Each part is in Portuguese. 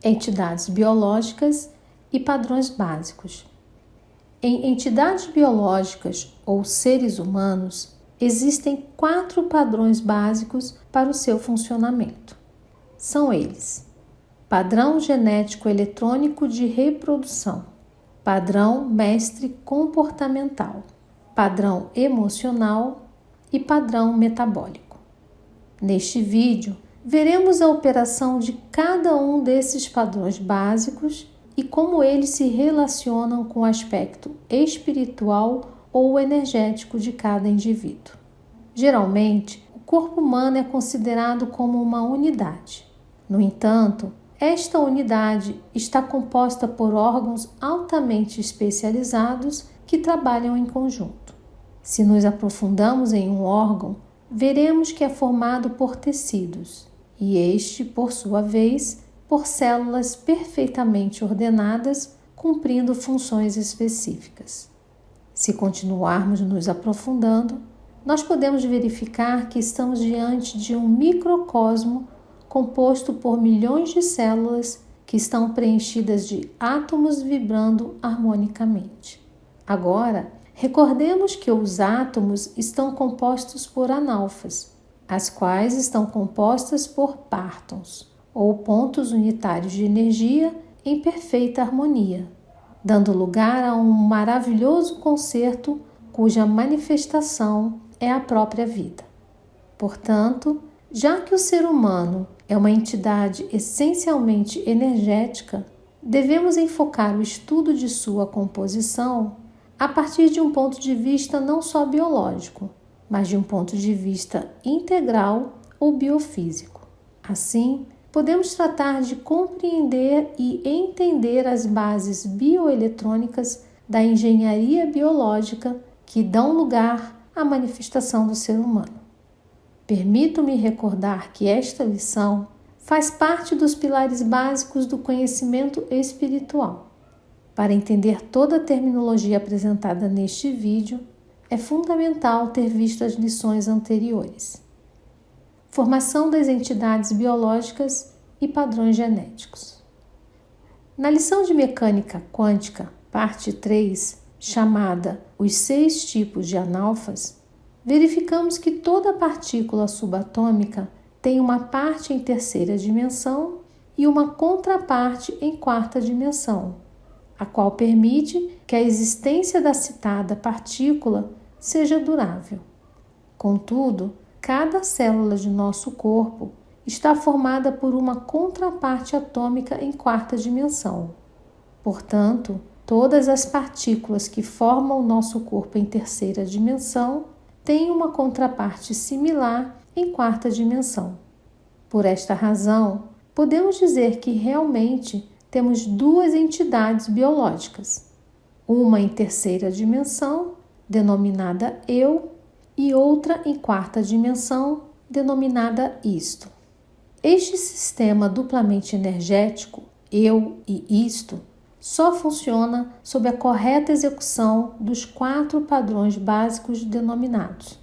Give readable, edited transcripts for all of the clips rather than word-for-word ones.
entidades biológicas e padrões básicos. Em entidades biológicas ou seres humanos, existem 4 padrões básicos para o seu funcionamento. São eles: padrão genético eletrônico de reprodução, padrão mestre comportamental, padrão emocional e padrão metabólico. Neste vídeo, veremos a operação de cada um desses padrões básicos e como eles se relacionam com o aspecto espiritual ou energético de cada indivíduo. Geralmente, o corpo humano é considerado como uma unidade. No entanto, esta unidade está composta por órgãos altamente especializados que trabalham em conjunto. Se nos aprofundamos em um órgão, veremos que é formado por tecidos, e este, por sua vez, por células perfeitamente ordenadas, cumprindo funções específicas. Se continuarmos nos aprofundando, nós podemos verificar que estamos diante de um microcosmo composto por milhões de células que estão preenchidas de átomos vibrando harmonicamente. Agora, recordemos que os átomos estão compostos por analfas, as quais estão compostas por partons, ou pontos unitários de energia em perfeita harmonia, dando lugar a um maravilhoso concerto cuja manifestação é a própria vida. Portanto, já que o ser humano é uma entidade essencialmente energética, devemos enfocar o estudo de sua composição a partir de um ponto de vista não só biológico, mas de um ponto de vista integral ou biofísico. Assim, podemos tratar de compreender e entender as bases bioeletrônicas da engenharia biológica que dão lugar à manifestação do ser humano. Permito-me recordar que esta lição faz parte dos pilares básicos do conhecimento espiritual. Para entender toda a terminologia apresentada neste vídeo, é fundamental ter visto as lições anteriores. Formação das entidades biológicas e padrões genéticos. Na lição de mecânica quântica, parte 3, chamada Os 6 tipos de analfas, verificamos que toda partícula subatômica tem uma parte em terceira dimensão e uma contraparte em quarta dimensão, a qual permite que a existência da citada partícula seja durável. Contudo, cada célula de nosso corpo está formada por uma contraparte atômica em quarta dimensão. Portanto, todas as partículas que formam o nosso corpo em terceira dimensão têm uma contraparte similar em quarta dimensão. Por esta razão, podemos dizer que realmente temos 2 entidades biológicas, uma em terceira dimensão, denominada eu, e outra em quarta dimensão, denominada isto. Este sistema duplamente energético, eu e isto, só funciona sob a correta execução dos 4 padrões básicos denominados: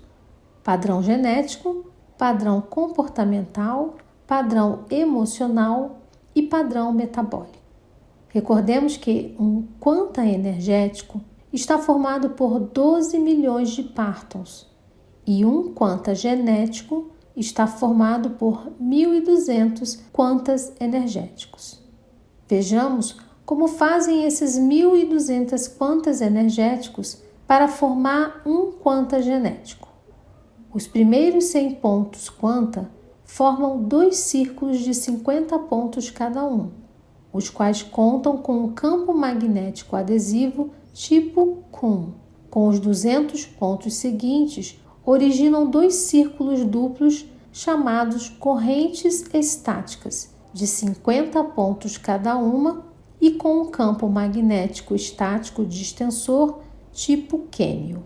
padrão genético, padrão comportamental, padrão emocional e padrão metabólico. Recordemos que um quanta energético está formado por 12 milhões de partons e um quanta genético está formado por 1.200 quantas energéticos. Vejamos como fazem esses 1.200 quantas energéticos para formar um quanta genético. Os primeiros 100 pontos quanta formam 2 círculos de 50 pontos cada um, os quais contam com um campo magnético adesivo tipo Kun. Com os 200 pontos seguintes, originam 2 círculos duplos chamados correntes estáticas, de 50 pontos cada uma, e com um campo magnético estático distensor tipo Quêmio.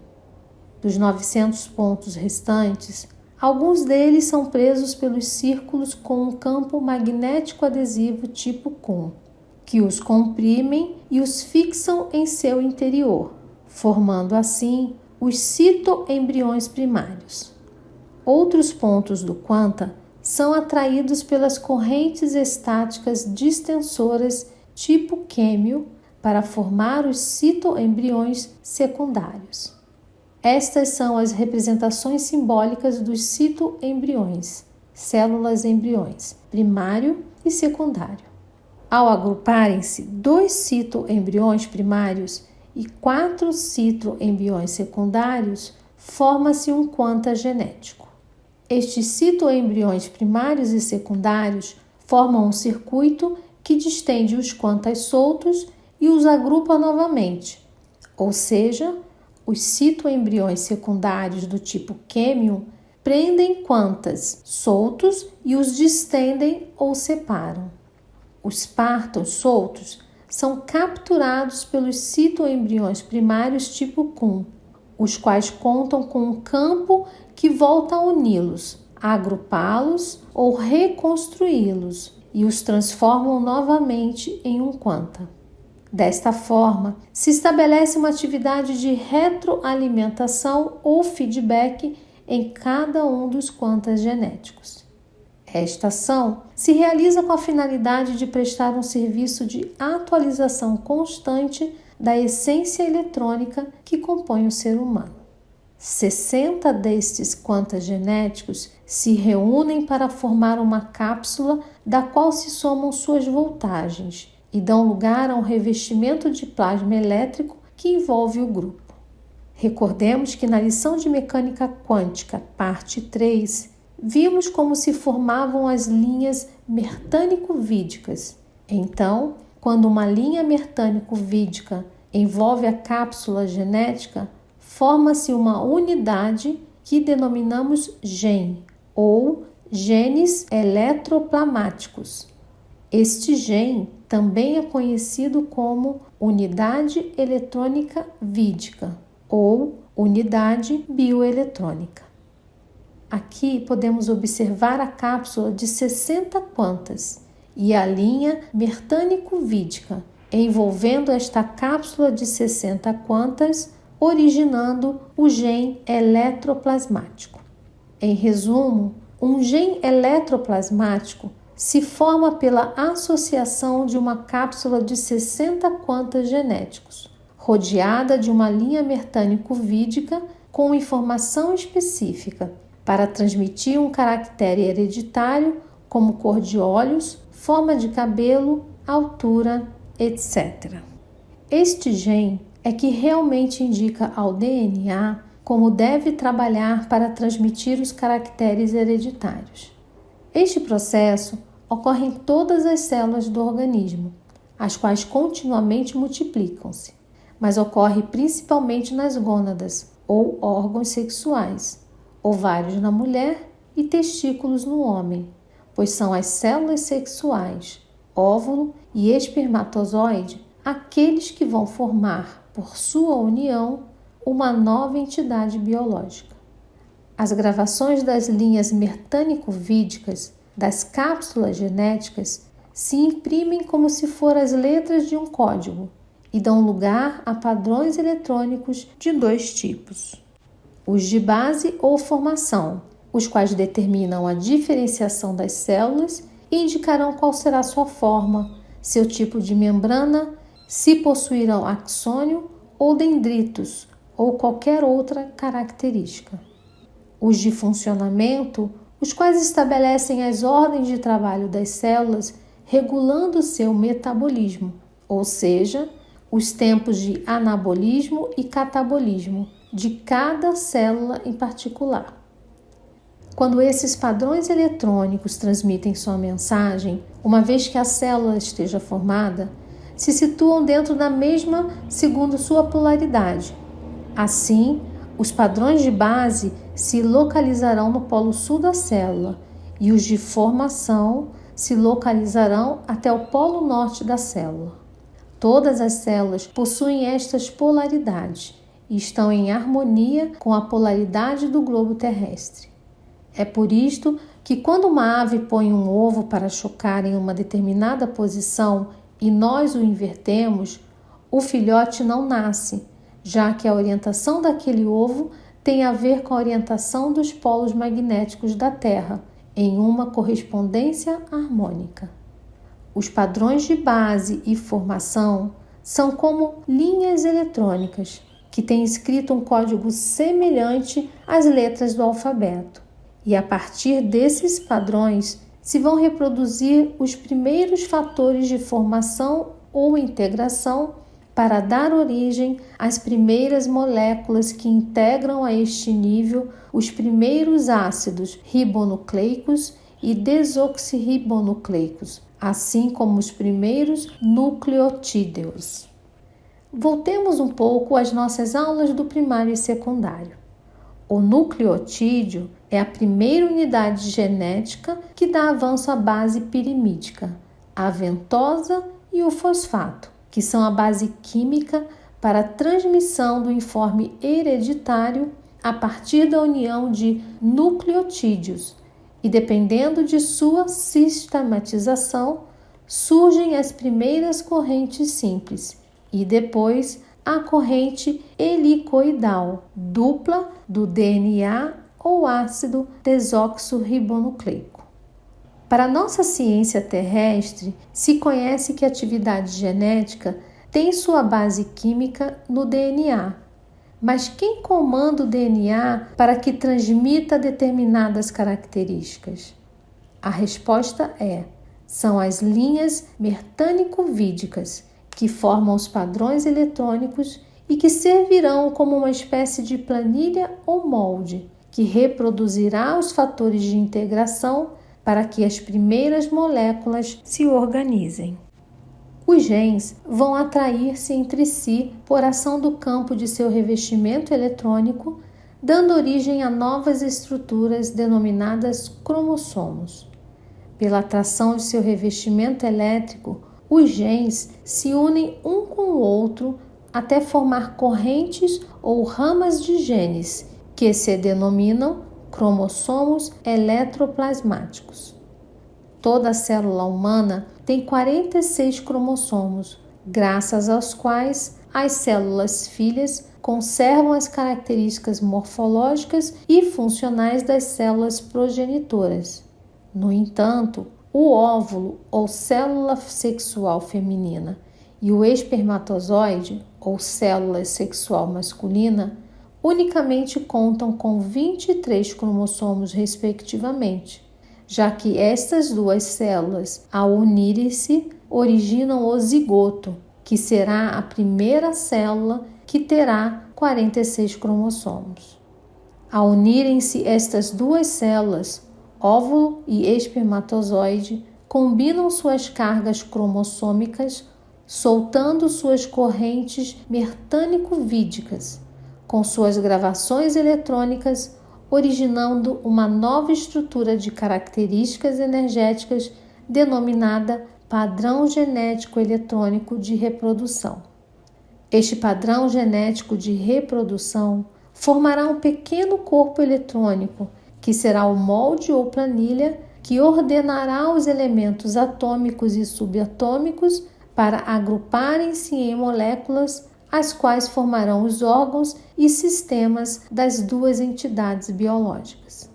Dos 900 pontos restantes, alguns deles são presos pelos círculos com um campo magnético adesivo tipo Kun, que os comprimem e os fixam em seu interior, formando assim os citoembriões primários. Outros pontos do quanta são atraídos pelas correntes estáticas distensoras tipo quêmio para formar os citoembriões secundários. Estas são as representações simbólicas dos citoembriões, células embriões, primário e secundário. Ao agruparem-se 2 citoembriões primários e 4 citoembriões secundários, forma-se um quanta genético. Estes citoembriões primários e secundários formam um circuito que distende os quantas soltos e os agrupa novamente, ou seja, os citoembriões secundários do tipo quêmio prendem quantas soltos e os distendem ou separam. Os pártons soltos são capturados pelos citoembriões primários tipo cum, os quais contam com um campo que volta a uni-los, a agrupá-los ou reconstruí-los e os transformam novamente em um quanta. Desta forma, se estabelece uma atividade de retroalimentação ou feedback em cada um dos quantas genéticos. Esta ação se realiza com a finalidade de prestar um serviço de atualização constante da essência eletrônica que compõe o ser humano. 60 destes quantas genéticos se reúnem para formar uma cápsula da qual se somam suas voltagens e dão lugar a um revestimento de plasma elétrico que envolve o grupo. Recordemos que na lição de mecânica quântica, parte 3, vimos como se formavam as linhas mertânico-vídicas. Então, quando uma linha mertânico-vídica envolve a cápsula genética, forma-se uma unidade que denominamos gene ou genes eletroplasmáticos. Este gene também é conhecido como unidade eletrônica vídica ou unidade bioeletrônica. Aqui podemos observar a cápsula de 60 quantas e a linha mertânico-vídica envolvendo esta cápsula de 60 quantas, originando o gene eletroplasmático. Em resumo, um gene eletroplasmático se forma pela associação de uma cápsula de 60 quantas genéticos, rodeada de uma linha mertânico-vídica com informação específica para transmitir um caractere hereditário como cor de olhos, forma de cabelo, altura, etc. Este gene é que realmente indica ao DNA como deve trabalhar para transmitir os caracteres hereditários. Este processo ocorre em todas as células do organismo, as quais continuamente multiplicam-se, mas ocorre principalmente nas gônadas ou órgãos sexuais, ovários na mulher e testículos no homem, pois são as células sexuais, óvulo e espermatozoide, aqueles que vão formar, por sua união, uma nova entidade biológica. As gravações das linhas mertânico-vídicas das cápsulas genéticas se imprimem como se fossem as letras de um código e dão lugar a padrões eletrônicos de 2 tipos. Os de base ou formação, os quais determinam a diferenciação das células e indicarão qual será sua forma, seu tipo de membrana, se possuirão axônio ou dendritos ou qualquer outra característica. Os de funcionamento, os quais estabelecem as ordens de trabalho das células regulando seu metabolismo, ou seja, os tempos de anabolismo e catabolismo de cada célula em particular. Quando esses padrões eletrônicos transmitem sua mensagem, uma vez que a célula esteja formada, se situam dentro da mesma segundo sua polaridade. Assim, os padrões de base se localizarão no polo sul da célula e os de formação se localizarão até o polo norte da célula. Todas as células possuem estas polaridades e estão em harmonia com a polaridade do globo terrestre. É por isto que quando uma ave põe um ovo para chocar em uma determinada posição e nós o invertemos, o filhote não nasce, já que a orientação daquele ovo tem a ver com a orientação dos polos magnéticos da Terra em uma correspondência harmônica. Os padrões de base e formação são como linhas eletrônicas que têm escrito um código semelhante às letras do alfabeto. E a partir desses padrões se vão reproduzir os primeiros fatores de formação ou integração para dar origem às primeiras moléculas que integram a este nível os primeiros ácidos ribonucleicos e desoxirribonucleicos, assim como os primeiros nucleotídeos. Voltemos um pouco às nossas aulas do primário e secundário. O nucleotídeo é a primeira unidade genética que dá avanço à base pirimídica, a ventosa e o fosfato, que são a base química para a transmissão do informe hereditário a partir da união de nucleotídeos, e dependendo de sua sistematização, surgem as primeiras correntes simples e depois a corrente helicoidal dupla do DNA ou ácido desoxirribonucleico. Para a nossa ciência terrestre, se conhece que a atividade genética tem sua base química no DNA. Mas quem comanda o DNA para que transmita determinadas características? A resposta são as linhas mertânico-vídicas, que formam os padrões eletrônicos e que servirão como uma espécie de planilha ou molde, que reproduzirá os fatores de integração para que as primeiras moléculas se organizem. Os genes vão atrair-se entre si por ação do campo de seu revestimento eletrônico, dando origem a novas estruturas denominadas cromossomos. Pela atração de seu revestimento elétrico, os genes se unem um com o outro até formar correntes ou ramas de genes, que se denominam cromossomos eletroplasmáticos. Toda célula humana tem 46 cromossomos, graças aos quais as células filhas conservam as características morfológicas e funcionais das células progenitoras. No entanto, o óvulo ou célula sexual feminina e o espermatozoide ou célula sexual masculina unicamente contam com 23 cromossomos respectivamente, já que estas duas células, ao unirem-se, originam o zigoto, que será a primeira célula que terá 46 cromossomos. Ao unirem-se estas duas células, óvulo e espermatozoide combinam suas cargas cromossômicas, soltando suas correntes mertânico-vídicas, com suas gravações eletrônicas, originando uma nova estrutura de características energéticas denominada padrão genético eletrônico de reprodução. Este padrão genético de reprodução formará um pequeno corpo eletrônico, que será o molde ou planilha que ordenará os elementos atômicos e subatômicos para agruparem-se em moléculas, as quais formarão os órgãos e sistemas das duas entidades biológicas.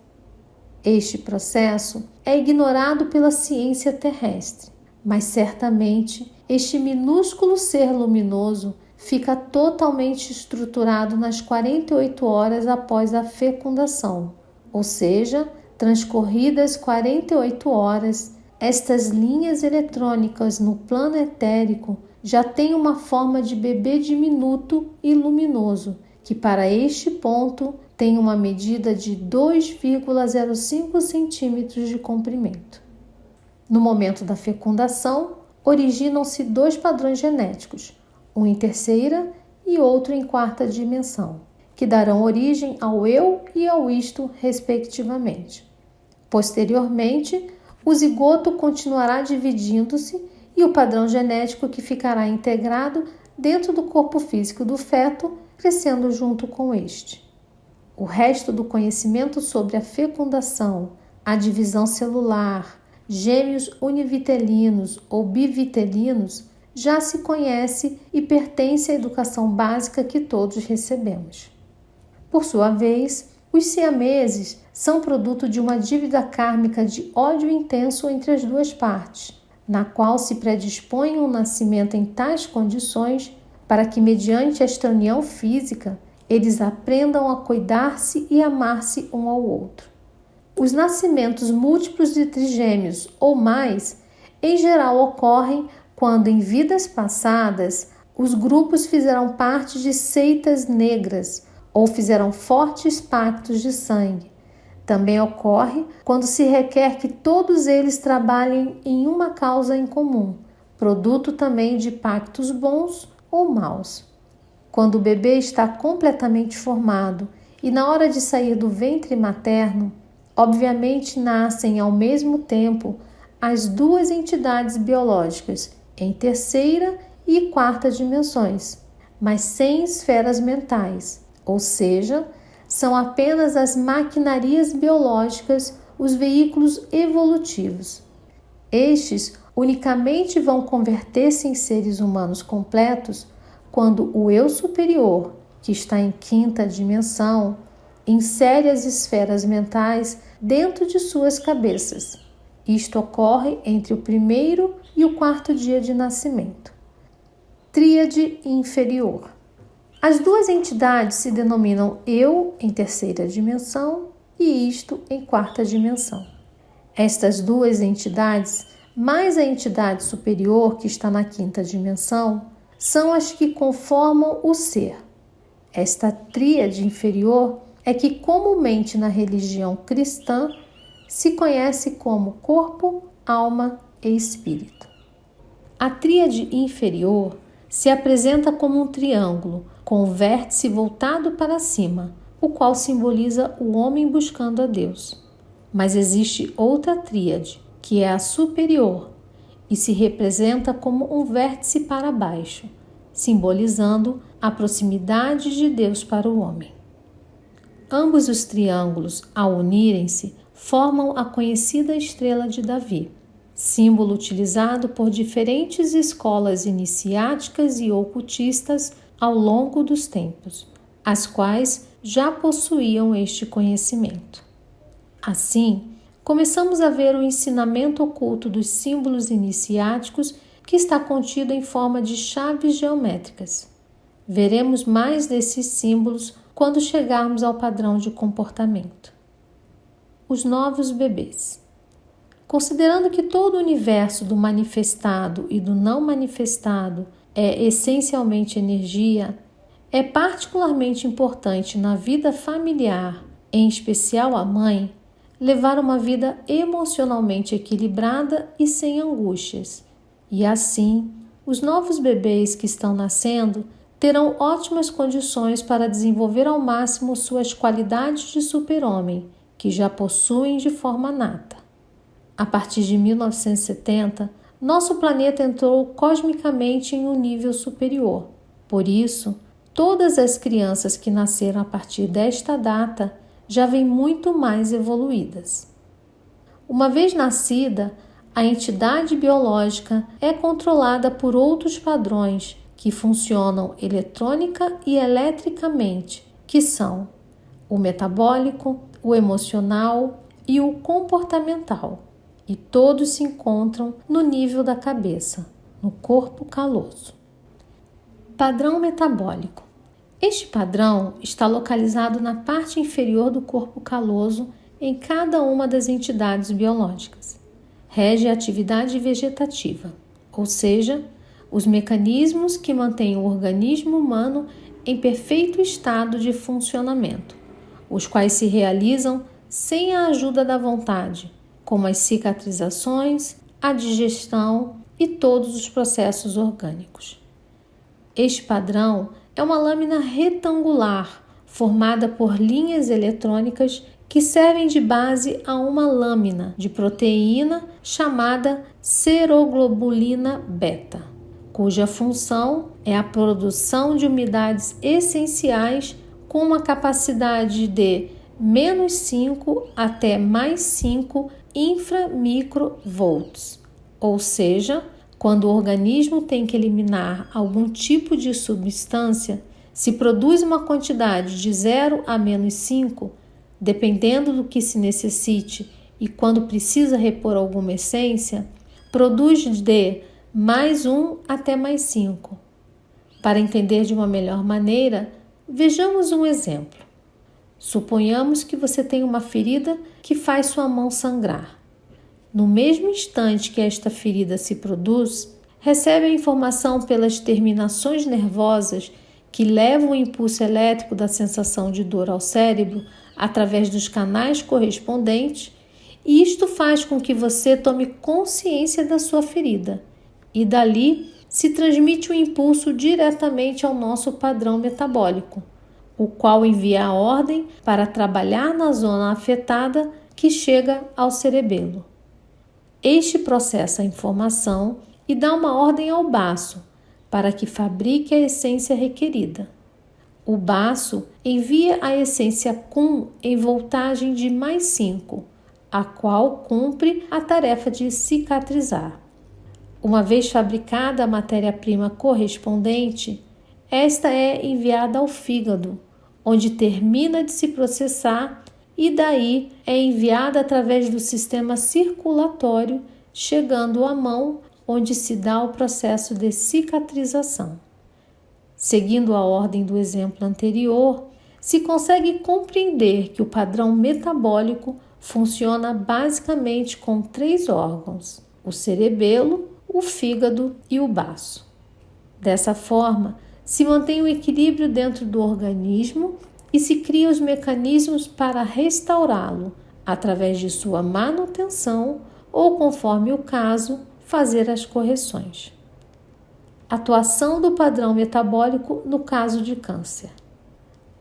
Este processo é ignorado pela ciência terrestre, mas certamente este minúsculo ser luminoso fica totalmente estruturado nas 48 horas após a fecundação, ou seja, transcorridas 48 horas, estas linhas eletrônicas no plano etérico já têm uma forma de bebê diminuto e luminoso, que para este ponto tem uma medida de 2,05 centímetros de comprimento. No momento da fecundação, originam-se dois padrões genéticos, um em terceira e outro em quarta dimensão, que darão origem ao eu e ao isto, respectivamente. Posteriormente, o zigoto continuará dividindo-se e o padrão genético que ficará integrado dentro do corpo físico do feto, crescendo junto com este. O resto do conhecimento sobre a fecundação, a divisão celular, gêmeos univitelinos ou bivitelinos já se conhece e pertence à educação básica que todos recebemos. Por sua vez, Os siameses são produto de uma dívida kármica de ódio intenso entre as duas partes, na qual se predispõe um nascimento em tais condições para que, mediante esta união física, eles aprendam a cuidar-se e amar-se um ao outro. Os nascimentos múltiplos de trigêmeos ou mais, em geral, ocorrem quando, em vidas passadas, os grupos fizeram parte de seitas negras ou fizeram fortes pactos de sangue. Também ocorre quando se requer que todos eles trabalhem em uma causa em comum, produto também de pactos bons ou maus. Quando o bebê está completamente formado e na hora de sair do ventre materno, obviamente nascem ao mesmo tempo as duas entidades biológicas em terceira e quarta dimensões, mas sem esferas mentais, ou seja, são apenas as maquinarias biológicas, os veículos evolutivos. Estes unicamente vão converter-se em seres humanos completos quando o eu superior, que está em quinta dimensão, insere as esferas mentais dentro de suas cabeças. Isto ocorre entre o primeiro e o quarto dia de nascimento. Tríade inferior. As duas entidades se denominam eu em terceira dimensão e isto em quarta dimensão. Estas duas entidades, mais a entidade superior que está na quinta dimensão, são as que conformam o ser. Esta tríade inferior é que comumente na religião cristã se conhece como corpo, alma e espírito. A tríade inferior se apresenta como um triângulo com o vértice voltado para cima, o qual simboliza o homem buscando a Deus. Mas existe outra tríade, que é a superior, e se representa como um vértice para baixo, simbolizando a proximidade de Deus para o homem. Ambos os triângulos, ao unirem-se, formam a conhecida estrela de Davi, símbolo utilizado por diferentes escolas iniciáticas e ocultistas ao longo dos tempos, as quais já possuíam este conhecimento. Assim, começamos a ver o ensinamento oculto dos símbolos iniciáticos que está contido em forma de chaves geométricas. Veremos mais desses símbolos quando chegarmos ao padrão de comportamento. Os novos bebês. Considerando que todo o universo do manifestado e do não manifestado é essencialmente energia, é particularmente importante na vida familiar, em especial a mãe, levar uma vida emocionalmente equilibrada e sem angústias. E assim, os novos bebês que estão nascendo terão ótimas condições para desenvolver ao máximo suas qualidades de super-homem, que já possuem de forma nata. A partir de 1970, nosso planeta entrou cosmicamente em um nível superior. Por isso, todas as crianças que nasceram a partir desta data já vêm muito mais evoluídas. Uma vez nascida, a entidade biológica é controlada por outros padrões que funcionam eletrônica e eletricamente, que são o metabólico, o emocional e o comportamental. E todos se encontram no nível da cabeça, no corpo caloso. Padrão metabólico. Este padrão está localizado na parte inferior do corpo caloso em cada uma das entidades biológicas. Rege a atividade vegetativa, ou seja, os mecanismos que mantêm o organismo humano em perfeito estado de funcionamento, os quais se realizam sem a ajuda da vontade, como as cicatrizações, a digestão e todos os processos orgânicos. Este padrão é uma lâmina retangular formada por linhas eletrônicas que servem de base a uma lâmina de proteína chamada seroglobulina beta, cuja função é a produção de umidades essenciais com uma capacidade de -5 até +5 inframicrovolts, ou seja, quando o organismo tem que eliminar algum tipo de substância, se produz uma quantidade de 0 a -5, dependendo do que se necessite e quando precisa repor alguma essência, produz de +1 até +5. Para entender de uma melhor maneira, vejamos um exemplo. Suponhamos que você tem uma ferida que faz sua mão sangrar. No mesmo instante que esta ferida se produz, recebe a informação pelas terminações nervosas que levam o impulso elétrico da sensação de dor ao cérebro através dos canais correspondentes, e isto faz com que você tome consciência da sua ferida, e dali se transmite o impulso diretamente ao nosso padrão metabólico, o qual envia a ordem para trabalhar na zona afetada que chega ao cerebelo. Este processa a informação e dá uma ordem ao baço para que fabrique a essência requerida. O baço envia a essência Kun em voltagem de +5, a qual cumpre a tarefa de cicatrizar. Uma vez fabricada a matéria-prima correspondente, esta é enviada ao fígado, onde termina de se processar e daí é enviada através do sistema circulatório, chegando à mão, onde se dá o processo de cicatrização. Seguindo a ordem do exemplo anterior, se consegue compreender que o padrão metabólico funciona basicamente com 3 órgãos: o cerebelo, o fígado e o baço. Dessa forma, se mantém o equilíbrio dentro do organismo e se cria os mecanismos para restaurá-lo, através de sua manutenção ou, conforme o caso, fazer as correções. Atuação do padrão metabólico no caso de câncer.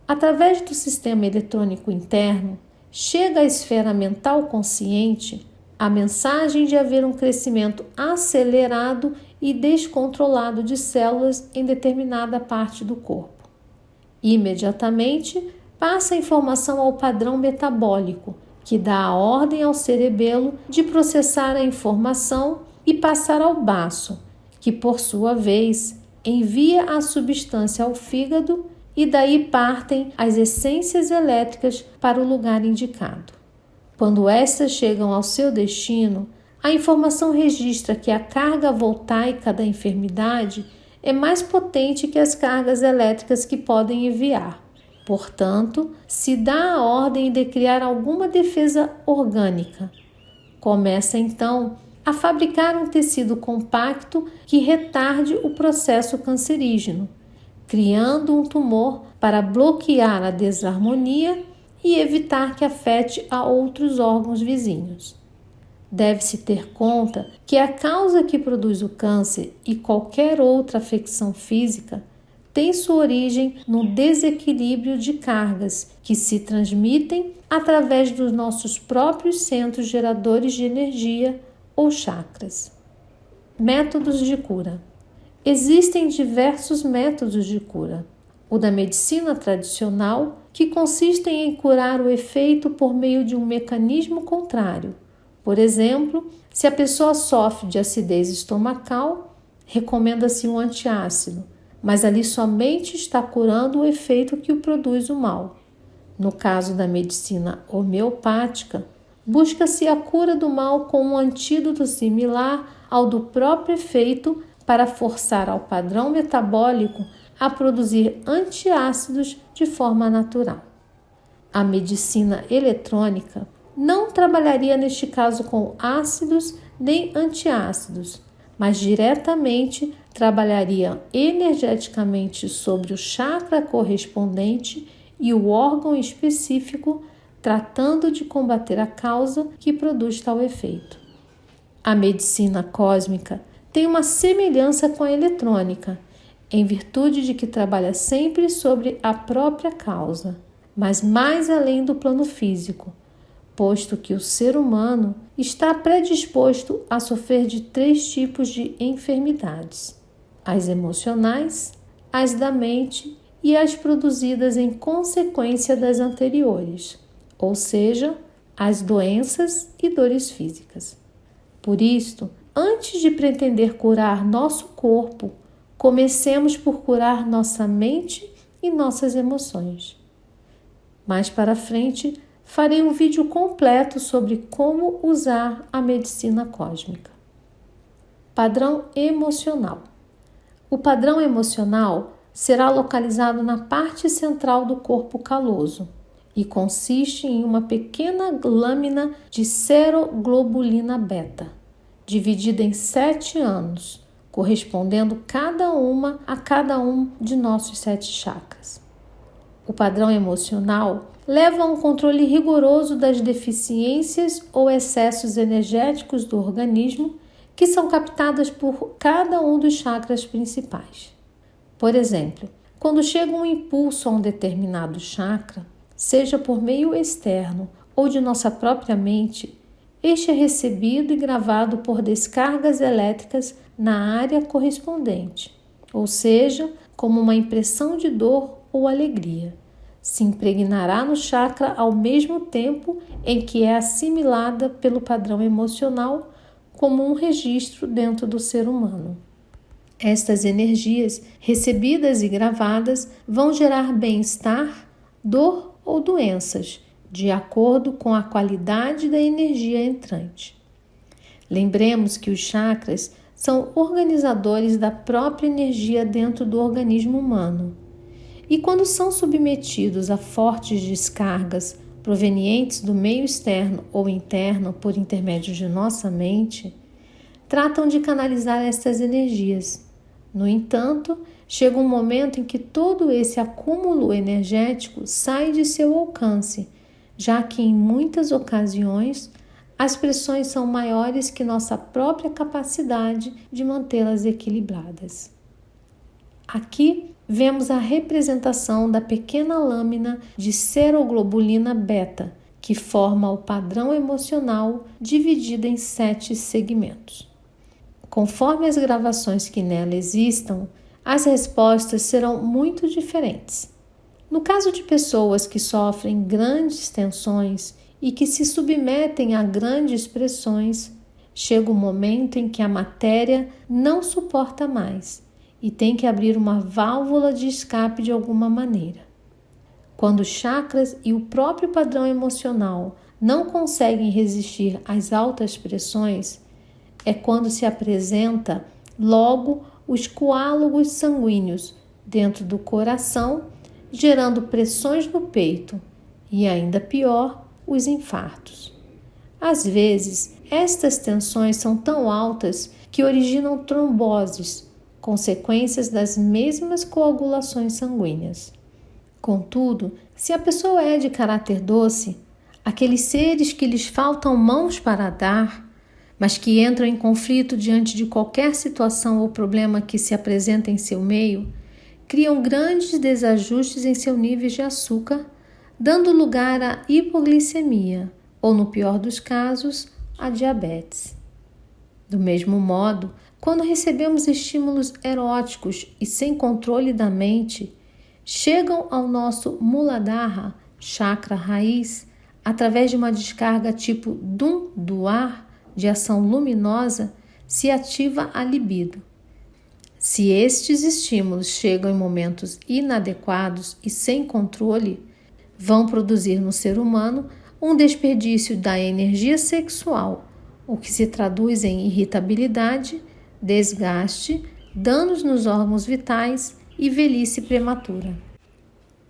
Através do sistema eletrônico interno, chega à esfera mental consciente a mensagem de haver um crescimento acelerado e descontrolado de células em determinada parte do corpo. Imediatamente, passa a informação ao padrão metabólico, que dá a ordem ao cerebelo de processar a informação e passar ao baço, que, por sua vez, envia a substância ao fígado e daí partem as essências elétricas para o lugar indicado. Quando estas chegam ao seu destino, a informação registra que a carga voltaica da enfermidade é mais potente que as cargas elétricas que podem enviar. Portanto, se dá a ordem de criar alguma defesa orgânica. Começa então a fabricar um tecido compacto que retarde o processo cancerígeno, criando um tumor para bloquear a desarmonia e evitar que afete a outros órgãos vizinhos. Deve-se ter conta que a causa que produz o câncer e qualquer outra afecção física tem sua origem no desequilíbrio de cargas que se transmitem através dos nossos próprios centros geradores de energia ou chakras. Métodos de cura. Existem diversos métodos de cura. O da medicina tradicional, que consiste em curar o efeito por meio de um mecanismo contrário. Por exemplo, se a pessoa sofre de acidez estomacal, recomenda-se um antiácido, mas ali somente está curando o efeito que o produz o mal. No caso da medicina homeopática, busca-se a cura do mal com um antídoto similar ao do próprio efeito para forçar ao padrão metabólico a produzir antiácidos de forma natural. A medicina eletrônica não trabalharia neste caso com ácidos nem antiácidos, mas diretamente trabalharia energeticamente sobre o chakra correspondente e o órgão específico, tratando de combater a causa que produz tal efeito. A medicina cósmica tem uma semelhança com a eletrônica, em virtude de que trabalha sempre sobre a própria causa, mas mais além do plano físico, posto que o ser humano está predisposto a sofrer de 3 tipos de enfermidades: as emocionais, as da mente e as produzidas em consequência das anteriores, ou seja, as doenças e dores físicas. Por isto, antes de pretender curar nosso corpo, comecemos por curar nossa mente e nossas emoções. Mais para frente, farei um vídeo completo sobre como usar a medicina cósmica. Padrão emocional. O padrão emocional será localizado na parte central do corpo caloso e consiste em uma pequena lâmina de seroglobulina beta, dividida em 7 anos, correspondendo a cada um de nossos 7 chakras. O padrão emocional leva a um controle rigoroso das deficiências ou excessos energéticos do organismo que são captadas por cada um dos chakras principais. Por exemplo, quando chega um impulso a um determinado chakra, seja por meio externo ou de nossa própria mente, este é recebido e gravado por descargas elétricas na área correspondente, ou seja, como uma impressão de dor ou alegria. Se impregnará no chakra ao mesmo tempo em que é assimilada pelo padrão emocional como um registro dentro do ser humano. Estas energias, recebidas e gravadas, vão gerar bem-estar, dor ou doenças, de acordo com a qualidade da energia entrante. Lembremos que os chakras são organizadores da própria energia dentro do organismo humano. E quando são submetidos a fortes descargas provenientes do meio externo ou interno por intermédio de nossa mente, tratam de canalizar estas energias. No entanto, chega um momento em que todo esse acúmulo energético sai de seu alcance, já que em muitas ocasiões as pressões são maiores que nossa própria capacidade de mantê-las equilibradas. Aqui vemos a representação da pequena lâmina de seroglobulina beta, que forma o padrão emocional dividido em 7 segmentos. Conforme as gravações que nela existam, as respostas serão muito diferentes. No caso de pessoas que sofrem grandes tensões e que se submetem a grandes pressões, chega o momento em que a matéria não suporta mais e tem que abrir uma válvula de escape de alguma maneira. Quando os chakras e o próprio padrão emocional não conseguem resistir às altas pressões, é quando se apresenta logo os coálogos sanguíneos dentro do coração, gerando pressões no peito e, ainda pior, os infartos. Às vezes, estas tensões são tão altas que originam tromboses, consequências das mesmas coagulações sanguíneas. Contudo, se a pessoa é de caráter doce, aqueles seres que lhes faltam mãos para dar, mas que entram em conflito diante de qualquer situação ou problema que se apresenta em seu meio, criam grandes desajustes em seu nível de açúcar, dando lugar à hipoglicemia ou, no pior dos casos, à diabetes. Do mesmo modo, quando recebemos estímulos eróticos e sem controle da mente, chegam ao nosso Muladhara, chakra raiz, através de uma descarga tipo Dum do ar, de ação luminosa, se ativa a libido. Se estes estímulos chegam em momentos inadequados e sem controle, vão produzir no ser humano um desperdício da energia sexual, o que se traduz em irritabilidade, desgaste, danos nos órgãos vitais e velhice prematura.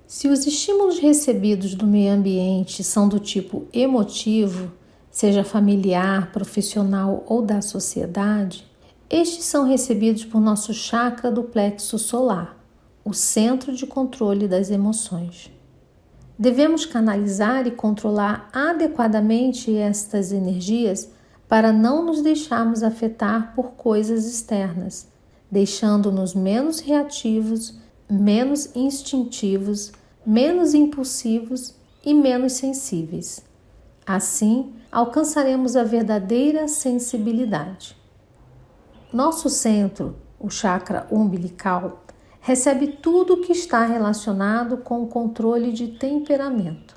Se os estímulos recebidos do meio ambiente são do tipo emotivo, seja familiar, profissional ou da sociedade, estes são recebidos por nosso chakra do plexo solar, o centro de controle das emoções. Devemos canalizar e controlar adequadamente estas energias para não nos deixarmos afetar por coisas externas, deixando-nos menos reativos, menos instintivos, menos impulsivos e menos sensíveis. Assim, alcançaremos a verdadeira sensibilidade. Nosso centro, o chakra umbilical, recebe tudo o que está relacionado com o controle de temperamento.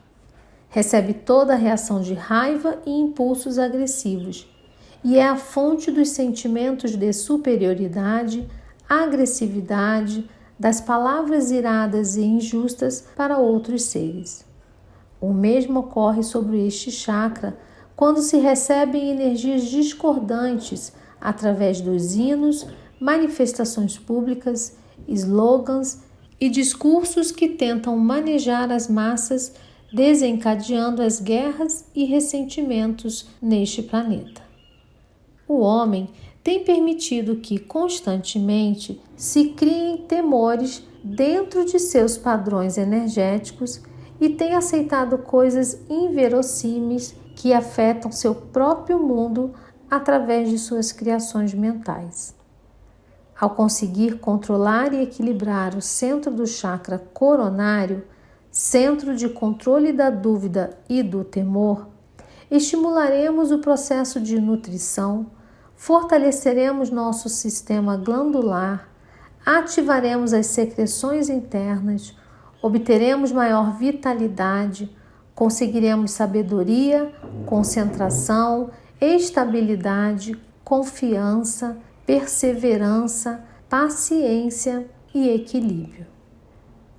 Recebe toda a reação de raiva e impulsos agressivos e é a fonte dos sentimentos de superioridade, agressividade, das palavras iradas e injustas para outros seres. O mesmo ocorre sobre este chakra quando se recebem energias discordantes através dos hinos, manifestações públicas, slogans e discursos que tentam manejar as massas, desencadeando as guerras e ressentimentos neste planeta. O homem tem permitido que constantemente se criem temores dentro de seus padrões energéticos e tem aceitado coisas inverossímeis que afetam seu próprio mundo através de suas criações mentais. Ao conseguir controlar e equilibrar o centro do chakra coronário, centro de controle da dúvida e do temor, estimularemos o processo de nutrição, fortaleceremos nosso sistema glandular, ativaremos as secreções internas, obteremos maior vitalidade, conseguiremos sabedoria, concentração, estabilidade, confiança, perseverança, paciência e equilíbrio.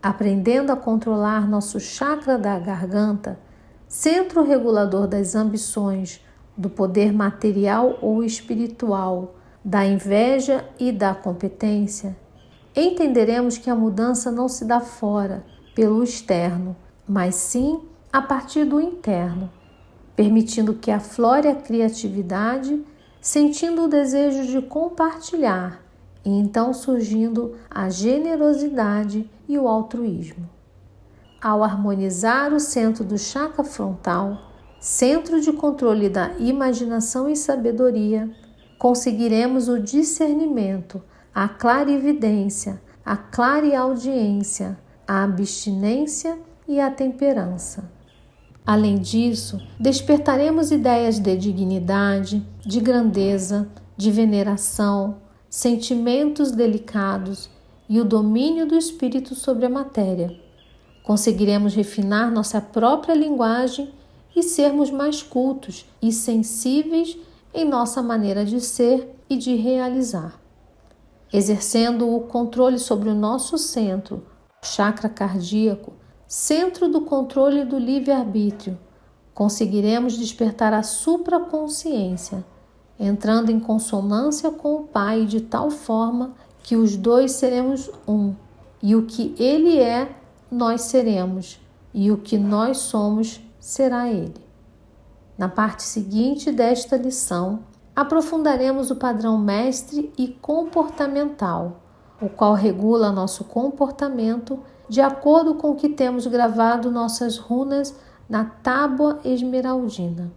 Aprendendo a controlar nosso chakra da garganta, centro regulador das ambições, do poder material ou espiritual, da inveja e da competência, entenderemos que a mudança não se dá fora, pelo externo, mas sim a partir do interno, permitindo que aflore a criatividade, sentindo o desejo de compartilhar e então surgindo a generosidade e o altruísmo. Ao harmonizar o centro do chakra frontal, centro de controle da imaginação e sabedoria, conseguiremos o discernimento, a clarividência, a clareaudiência, a abstinência e a temperança. Além disso, despertaremos ideias de dignidade, de grandeza, de veneração, sentimentos delicados e o domínio do espírito sobre a matéria. Conseguiremos refinar nossa própria linguagem e sermos mais cultos e sensíveis em nossa maneira de ser e de realizar. Exercendo o controle sobre o nosso centro, chakra cardíaco, centro do controle do livre-arbítrio, conseguiremos despertar a supraconsciência, entrando em consonância com o Pai de tal forma que os dois seremos um, e o que Ele é, nós seremos, e o que nós somos, será Ele. Na parte seguinte desta lição, aprofundaremos o padrão mestre e comportamental, o qual regula nosso comportamento de acordo com o que temos gravado nossas runas na tábua esmeraldina.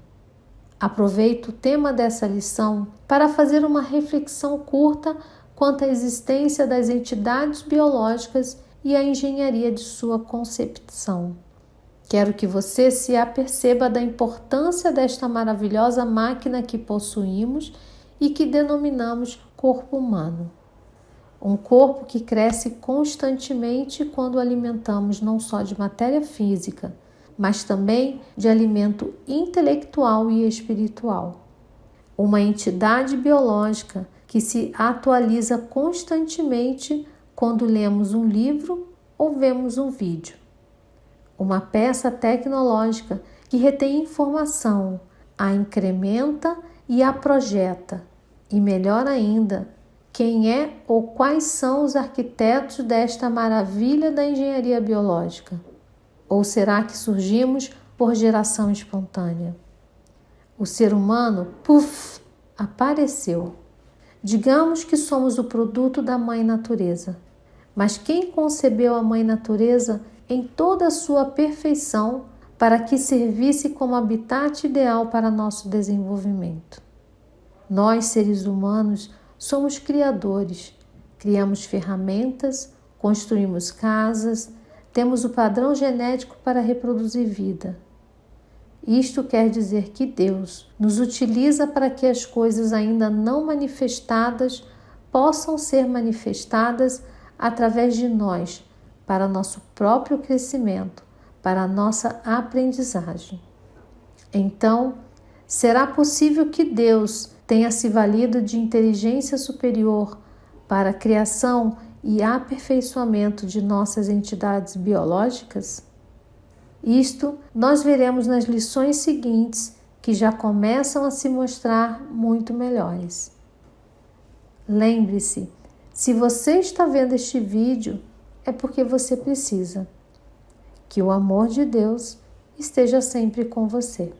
Aproveito o tema dessa lição para fazer uma reflexão curta quanto à existência das entidades biológicas e à engenharia de sua concepção. Quero que você se aperceba da importância desta maravilhosa máquina que possuímos e que denominamos corpo humano. Um corpo que cresce constantemente quando alimentamos não só de matéria física, mas também de alimento intelectual e espiritual. Uma entidade biológica que se atualiza constantemente quando lemos um livro ou vemos um vídeo. Uma peça tecnológica que retém informação, a incrementa e a projeta, e melhor ainda, quem é ou quais são os arquitetos desta maravilha da engenharia biológica? Ou será que surgimos por geração espontânea? O ser humano, apareceu. Digamos que somos o produto da Mãe Natureza. Mas quem concebeu a Mãe Natureza em toda a sua perfeição para que servisse como habitat ideal para nosso desenvolvimento? Nós, seres humanos, somos criadores. Criamos ferramentas, construímos casas, temos o padrão genético para reproduzir vida. Isto quer dizer que Deus nos utiliza para que as coisas ainda não manifestadas possam ser manifestadas através de nós, para nosso próprio crescimento, para a nossa aprendizagem. Então, será possível que Deus tenha se valido de inteligência superior para a criação e aperfeiçoamento de nossas entidades biológicas? Isto nós veremos nas lições seguintes, que já começam a se mostrar muito melhores. Lembre-se, se você está vendo este vídeo, é porque você precisa. Que o amor de Deus esteja sempre com você.